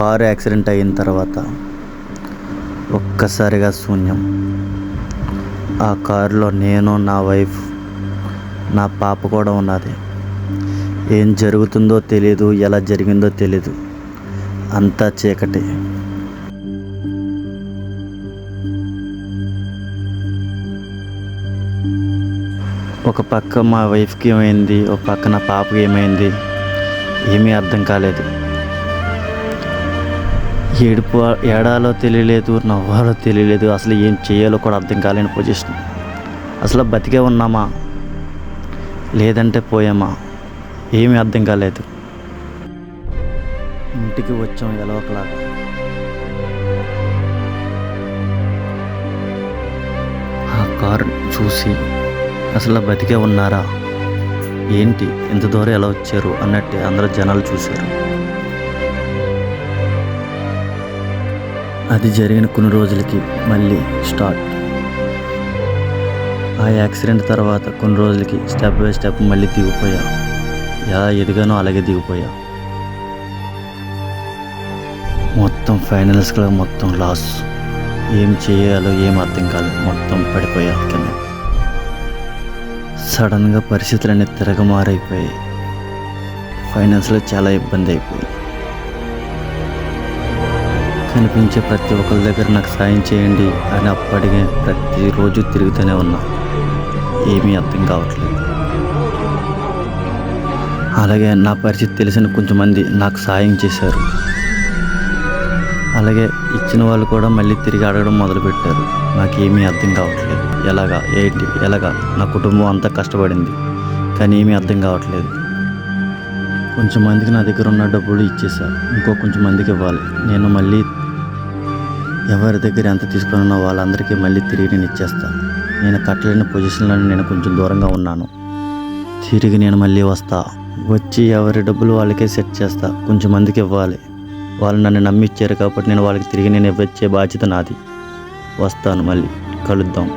Car accident అయిన తర్వాత ఒక్కసారిగా శూన్యం. ఆ కారులో నేను, నా వైఫ్, నా పాప కూడా ఉన్నది. ఏం జరుగుతుందో తెలీదు, ఎలా జరిగిందో తెలీదు. అంతా చీకటి. ఒక పక్క మా వైఫ్కి ఏమైంది, ఒక పక్క నా పాపకి ఏమైంది, ఏమీ అర్థం కాలేదు. ఏడాలో తెలియలేదు, నవ్వాలో తెలియలేదు. అసలు ఏం చేయాలో కూడా అర్థం కాలేని పొజిషన్. అసలు బతికే ఉన్నామా లేదంటే పోయామా ఏమీ అర్థం కాలేదు. ఇంటికి వచ్చాం ఎలా ఒకలాగా. ఆ కారు చూసి అసలు బతికే ఉన్నారా ఏంటి, ఎంత దూరం ఎలా వచ్చారు అన్నట్టే అందరూ జనాలు చూశారు. అది జరిగిన కొన్ని రోజులకి మళ్ళీ స్టార్ట్. ఆ యాక్సిడెంట్ తర్వాత కొన్ని రోజులకి స్టెప్ బై స్టెప్ మళ్ళీ దిగిపోయా. ఎలా ఎదిగానో అలాగే దిగిపోయా. మొత్తం ఫైనల్స్గా మొత్తం లాస్. ఏం చేయాలో ఏం అర్థం కాలేదు. మొత్తం పడిపోయా కింద. సడన్గా పరిస్థితులన్నీ తిరగమారైపోయాయి. ఫైనాన్స్లో చాలా ఇబ్బంది అయిపోయి కనిపించే ప్రతి ఒక్కరి దగ్గర నాకు సాయం చేయండి అని అప్పటికే ప్రతిరోజు తిరుగుతూనే ఉన్నా. ఏమీ అర్థం కావట్లేదు. అలాగే నా పరిస్థితి తెలిసిన కొంచెంమంది నాకు సాయం చేశారు. అలాగే ఇచ్చిన వాళ్ళు కూడా మళ్ళీ తిరిగి అడగడం మొదలుపెట్టారు. నాకేమీ అర్థం కావట్లేదు. ఎలాగా ఏంటి ఎలాగా, నా కుటుంబం అంతా కష్టపడింది కానీ ఏమీ అర్థం కావట్లేదు. కొంచెంమందికి నా దగ్గర ఉన్న డబ్బులు ఇచ్చేసా, ఇంకో కొంచెంమందికి ఇవ్వాలి. నేను మళ్ళీ ఎవరి దగ్గర ఎంత తీసుకున్నానో వాళ్ళందరికీ మళ్ళీ తిరిగి నేను ఇచ్చేస్తాను. నేను కట్టలేని పొజిషన్లో నేను కొంచెం దూరంగా ఉన్నాను. తిరిగి నేను మళ్ళీ వస్తా. వచ్చి ఎవరి డబ్బులు వాళ్ళకే సెట్ చేస్తా. కొంచెంమందికి ఇవ్వాలి. వాళ్ళు నన్ను నమ్మిచ్చారు కాబట్టి నేను వాళ్ళకి తిరిగి నేను ఇవ్వచ్చే బాధ్యత నాది. వస్తాను, మళ్ళీ కలుద్దాం.